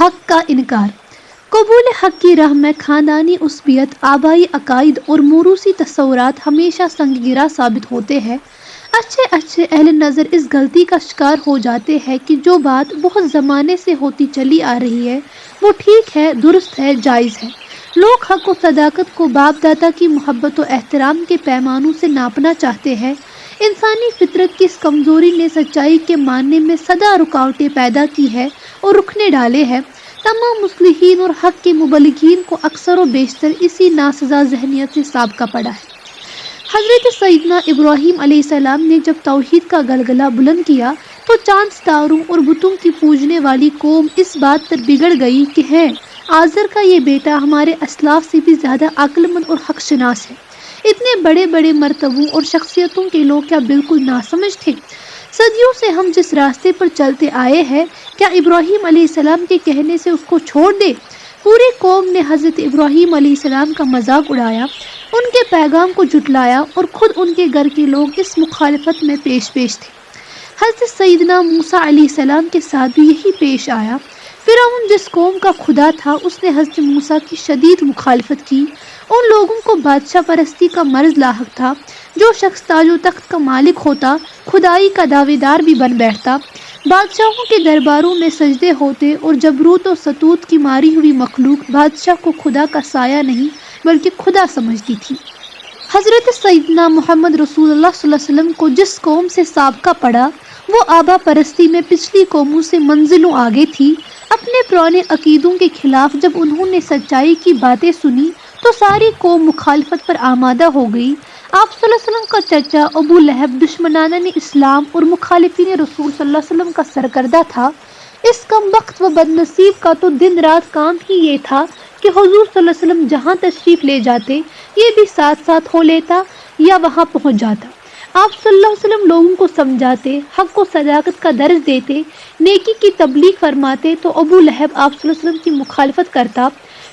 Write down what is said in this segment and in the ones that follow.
حق کا انکار۔ قبول حق کی راہ میں خاندانی عصبیت، آبائی عقائد اور موروثی تصورات ہمیشہ سنگ گرا ثابت ہوتے ہیں۔ اچھے اہل نظر اس غلطی کا شکار ہو جاتے ہیں کہ جو بات بہت زمانے سے ہوتی چلی آ رہی ہے وہ ٹھیک ہے، درست ہے، جائز ہے۔ لوگ حق و صداقت کو باپ دادا کی محبت و احترام کے پیمانوں سے ناپنا چاہتے ہیں۔ انسانی فطرت کی اس کمزوری نے سچائی کے ماننے میں سدا رکاوٹیں پیدا کی ہے اور رکنے ڈالے ہیں۔ تمام مصلحین اور حق کے مبلغین کو اکثر و بیشتر اسی ناسزا ذہنیت سے سابقہ پڑا ہے۔ حضرت سیدنا ابراہیم علیہ السلام نے جب توحید کا گلگلہ بلند کیا تو چاند ستاروں اور بتوں کی پوجنے والی قوم اس بات پر بگڑ گئی کہ ہے آزر کا یہ بیٹا ہمارے اسلاف سے بھی زیادہ عقل مند اور حق شناس ہے۔ اتنے بڑے بڑے مرتبوں اور شخصیتوں کے لوگ کیا بالکل ناسمجھ تھے؟ صدیوں سے ہم جس راستے پر چلتے آئے ہیں، کیا ابراہیم علیہ السلام کے کہنے سے اس کو چھوڑ دے؟ پوری قوم نے حضرت ابراہیم علیہ السلام کا مذاق اڑایا، ان کے پیغام کو جھٹلایا اور خود ان کے گھر کے لوگ اس مخالفت میں پیش تھے۔ حضرت سیدنا موسیٰ علیہ السلام کے ساتھ بھی یہی پیش آیا۔ فرعون جس قوم کا خدا تھا اس نے حضرت موسیٰ کی شدید مخالفت کی۔ ان لوگوں کو بادشاہ پرستی کا مرض لاحق تھا۔ جو شخص تاج و تخت کا مالک ہوتا خدائی کا دعوے دار بھی بن بیٹھتا، بادشاہوں کے درباروں میں سجدے ہوتے اور جبروت و ستوت کی ماری ہوئی مخلوق بادشاہ کو خدا کا سایہ نہیں بلکہ خدا سمجھتی تھی۔ حضرت سیدنا محمد رسول اللہ صلی اللہ علیہ وسلم کو جس قوم سے سابقہ پڑا وہ آبا پرستی میں پچھلی قوموں سے منزلوں آگے تھی۔ اپنے پرانے عقیدوں کے خلاف جب انہوں نے سچائی کی باتیں سنی تو ساری قوم مخالفت پر آمادہ ہو گئی۔ آپ صلی اللہ علیہ وسلم کا چچا ابو لہب دشمنان اسلام اور مخالفین رسول صلی اللہ علیہ وسلم کا سرکردہ تھا۔ اس کم بخت و بد نصیب کا تو دن رات کام ہی یہ تھا کہ حضور صلی اللہ علیہ وسلم جہاں تشریف لے جاتے یہ بھی ساتھ ساتھ ہو لیتا یا وہاں پہنچ جاتا۔ آپ صلی اللہ علیہ وسلم لوگوں کو سمجھاتے، حق و صداقت کا درس دیتے، نیکی کی تبلیغ فرماتے تو ابو لہب آپ صلی اللہ علیہ وسلم کی مخالفت کرتا،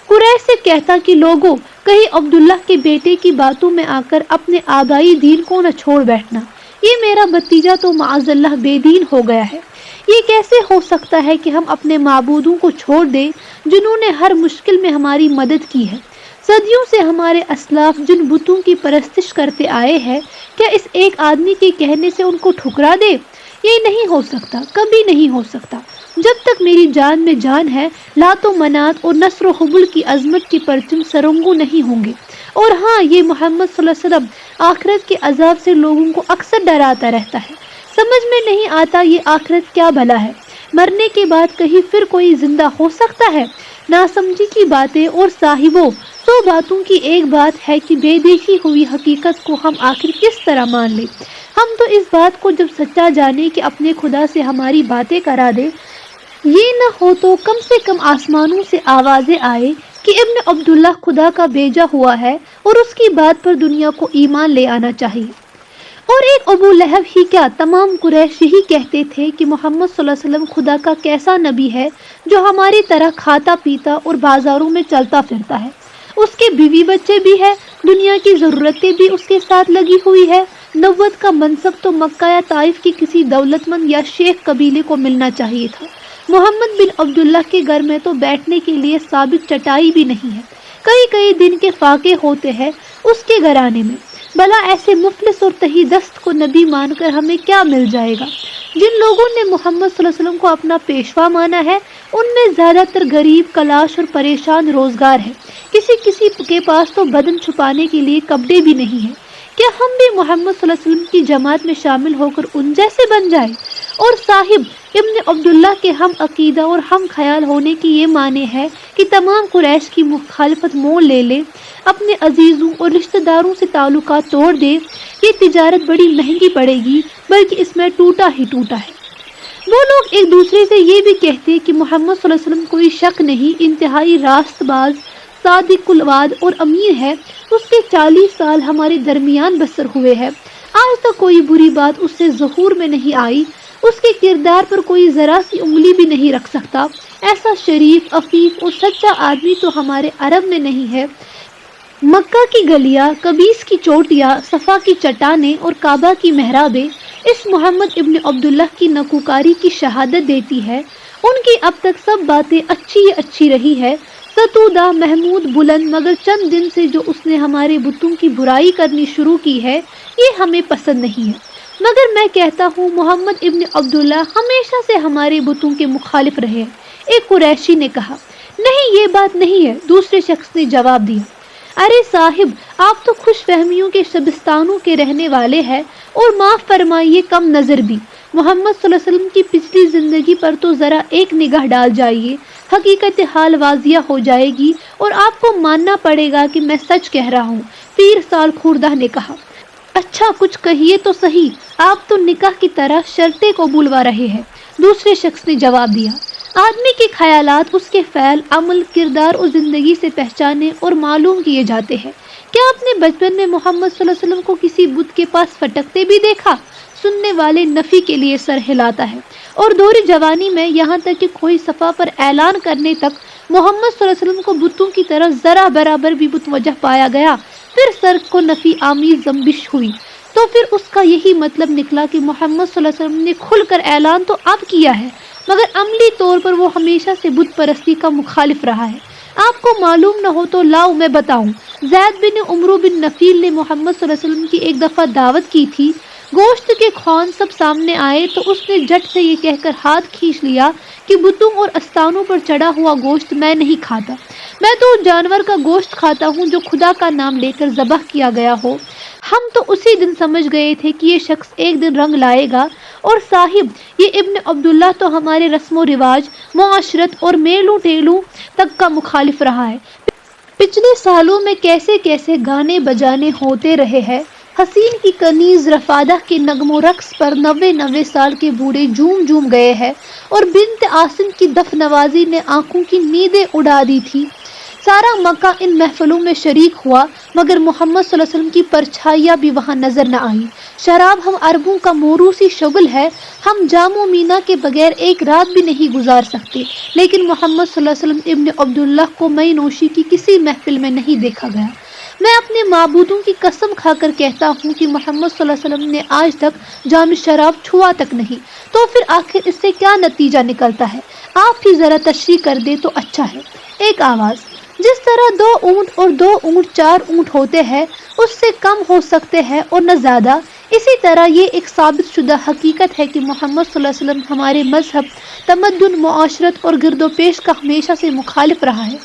قریش سے کہتا کہ لوگوں کہیں عبداللہ کے بیٹے کی باتوں میں آ کر اپنے آبائی دین کو نہ چھوڑ بیٹھنا، یہ میرا بھتیجا تو معاذ اللہ بے دین ہو گیا ہے۔ یہ کیسے ہو سکتا ہے کہ ہم اپنے معبودوں کو چھوڑ دیں جنہوں نے ہر مشکل میں ہماری مدد کی ہے؟ صدیوں سے ہمارے اسلاف جن بتوں کی پرستش کرتے آئے ہیں، کیا اس ایک آدمی کے کہنے سے ان کو ٹھکرا دے؟ یہ نہیں ہو سکتا، کبھی نہیں ہو سکتا۔ جب تک میری جان میں جان ہے لات و منات اور نصر و حبل کی عظمت کے پرچم سرنگوں نہیں ہوں گے۔ اور ہاں، یہ محمد صلی اللہ علیہ وسلم آخرت کے عذاب سے لوگوں کو اکثر ڈراتا رہتا ہے۔ سمجھ میں نہیں آتا یہ آخرت کیا بلا ہے؟ مرنے کے بعد کہیں پھر کوئی زندہ ہو سکتا ہے؟ ناسمجھی کی باتیں اور صاحبوں سو باتوں کی ایک بات ہے کہ بے دیکھی ہوئی حقیقت کو ہم آخر کس طرح مان لیں؟ ہم تو اس بات کو جب سچا جانے کہ اپنے خدا سے ہماری باتیں کرا دے، یہ نہ ہو تو کم سے کم آسمانوں سے آوازیں آئے کہ ابن عبداللہ خدا کا بھیجا ہوا ہے اور اس کی بات پر دنیا کو ایمان لے آنا چاہیے۔ اور ایک ابو لہب ہی کیا، تمام قریش یہی کہتے تھے کہ محمد صلی اللہ علیہ وسلم خدا کا کیسا نبی ہے جو ہماری طرح کھاتا پیتا اور بازاروں میں چلتا پھرتا ہے۔ اس کے بیوی بچے بھی ہیں، دنیا کی ضرورتیں بھی اس کے ساتھ لگی ہوئی ہے۔ نبوت کا منصب تو مکہ یا طائف کی کسی دولت مند یا شیخ قبیلے کو ملنا چاہیے تھا۔ محمد بن عبداللہ کے گھر میں تو بیٹھنے کے لیے ثابت چٹائی بھی نہیں ہے، کئی دن کے فاقے ہوتے ہیں اس کے گھرانے میں۔ بھلا ایسے مفلس اور تہی دست کو نبی مان کر ہمیں کیا مل جائے گا؟ جن لوگوں نے محمد صلی اللہ علیہ وسلم کو اپنا پیشوا مانا ہے ان میں زیادہ تر غریب، کلاش اور پریشان روزگار ہے۔ کسی کے پاس تو بدن چھپانے کے لیے کپڑے بھی نہیں ہیں۔ کیا ہم بھی محمد صلی اللہ علیہ وسلم کی جماعت میں شامل ہو کر ان جیسے بن جائیں؟ اور صاحب ابن عبداللہ کے ہم عقیدہ اور ہم خیال ہونے کی یہ معنی ہے کہ تمام قریش کی مخالفت مول لے لے، اپنے عزیزوں اور رشتہ داروں سے تعلقات توڑ دے۔ یہ تجارت بڑی مہنگی پڑے گی، بلکہ اس میں ٹوٹا ہی ٹوٹا ہے۔ وہ لوگ ایک دوسرے سے یہ بھی کہتے کہ محمد صلی اللہ علیہ وسلم کوئی شک نہیں، انتہائی راست باز، صادق الوعد اور امیر ہے۔ اس کے 40 سال ہمارے درمیان بسر ہوئے ہیں، آج تک کوئی بری بات اس سے ظہور میں نہیں آئی، اس کے کردار پر کوئی ذرا سی انگلی بھی نہیں رکھ سکتا۔ ایسا شریف، عفیف اور سچا آدمی تو ہمارے عرب میں نہیں ہے۔ مکہ کی گلیاں، قبیس کی چوٹیاں، صفا کی چٹانیں اور کعبہ کی محرابیں اس محمد ابن عبداللہ کی نکوکاری کی شہادت دیتی ہے۔ ان کی اب تک سب باتیں اچھی رہی ہے، ستودہ محمود بلند، مگر چند دن سے جو اس نے ہمارے بتوں کی برائی کرنی شروع کی ہے یہ ہمیں پسند نہیں ہے۔ مگر میں کہتا ہوں محمد ابن عبداللہ ہمیشہ سے ہمارے بتوں کے مخالف رہے ہیں، ایک قریشی نے کہا۔ نہیں یہ بات نہیں ہے، دوسرے شخص نے جواب دیا۔ ارے صاحب، آپ تو خوش فہمیوں کے شبستانوں کے رہنے والے ہیں، اور معاف فرمائیے کم نظر بھی۔ محمد صلی اللہ علیہ وسلم کی پچھلی زندگی پر تو ذرا ایک نگاہ ڈال جائیے، حقیقت حال واضح ہو جائے گی اور آپ کو ماننا پڑے گا کہ میں سچ کہہ رہا ہوں، پیر سال خوردہ نے کہا۔ اچھا کچھ کہیے تو صحیح، آپ تو نکاح کی طرح شرطیں قبولوا رہے ہیں، دوسرے شخص نے جواب دیا۔ آدمی کے خیالات اس کے فعل، عمل، کردار اور زندگی سے پہچانے اور معلوم کیے جاتے ہیں۔ کیا آپ نے بچپن میں محمد صلی اللہ علیہ وسلم کو کسی بت کے پاس پھٹکتے بھی دیکھا؟ سننے والے نفی کے لیے سر ہلاتا ہے، اور دور جوانی میں یہاں تک کہ کوئی صفحہ پر اعلان کرنے تک محمد صلی اللہ علیہ وسلم کو بتوں کی طرف ذرا برابر بھی متوجہ پایا گیا، پھر سر کو نفی آمیز جنبش ہوئی، تو پھر اس کا یہی مطلب نکلا کہ محمد صلی اللہ علیہ وسلم نے کھل کر اعلان تو اب کیا ہے، مگر عملی طور پر وہ ہمیشہ سے بت پرستی کا مخالف رہا ہے۔ آپ کو معلوم نہ ہو تو لاؤ میں بتاؤں۔ زید بن عمرو بن نفیل نے محمد صلی اللہ علیہ وسلم کی ایک دفعہ دعوت کی تھی، گوشت کے خوان سب سامنے آئے تو اس نے جھٹ سے یہ کہہ کر ہاتھ کھینچ لیا کہ بتوں اور استانوں پر چڑھا ہوا گوشت میں نہیں کھاتا، میں تو اس جانور کا گوشت کھاتا ہوں جو خدا کا نام لے کر ذبح کیا گیا ہو۔ ہم تو اسی دن سمجھ گئے تھے کہ یہ شخص ایک دن رنگ لائے گا، اور صاحب یہ ابن عبداللہ تو ہمارے رسم و رواج، معاشرت اور میلوں ٹیلوں تک کا مخالف رہا ہے۔ پچھلے سالوں میں کیسے کیسے گانے بجانے ہوتے رہے ہیں، حسین کی کنیز رفادہ کے نغم و رقص پر 90 سال کے بوڑھے جھوم گئے ہیں، اور بنت عاصم کی دف نوازی نے آنکھوں کی نیندیں اڑا دی تھی۔ سارا مکہ ان محفلوں میں شریک ہوا، مگر محمد صلی اللہ علیہ وسلم کی پرچھائیاں بھی وہاں نظر نہ آئی۔ شراب ہم عربوں کا موروثی شغل ہے، ہم جام و مینا کے بغیر ایک رات بھی نہیں گزار سکتے، لیکن محمد صلی اللہ علیہ وسلم ابن عبداللہ کو مئی نوشی کی کسی محفل میں نہیں دیکھا گیا۔ میں اپنے معبودوں کی قسم کھا کر کہتا ہوں کہ محمد صلی اللہ علیہ وسلم نے آج تک جام شراب چھوا تک نہیں، تو پھر آخر اس سے کیا نتیجہ نکلتا ہے؟ آپ ہی ذرا تشریح کر دے تو اچھا ہے۔ ایک آواز۔ جس طرح 2 اونٹ اور 2 اونٹ 4 اونٹ ہوتے ہیں، اس سے کم ہو سکتے ہیں اور نہ زیادہ، اسی طرح یہ ایک ثابت شدہ حقیقت ہے کہ محمد صلی اللہ علیہ وسلم ہمارے مذہب، تمدن، معاشرت اور گرد و پیش کا ہمیشہ سے مخالف رہا ہے۔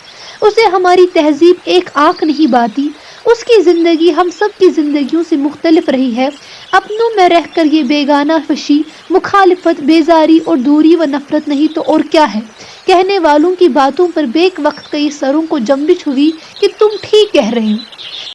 اسے ہماری تہذیب ایک آنکھ نہیں باتی، اس کی زندگی ہم سب کی زندگیوں سے مختلف رہی ہے۔ اپنوں میں رہ کر یہ بیگانہ فشی، مخالفت، بیزاری اور دوری و نفرت نہیں تو اور کیا ہے؟ کہنے والوں کی باتوں پر بیک وقت کئی سروں کو جنبش ہوئی کہ تم ٹھیک کہہ رہے ہو۔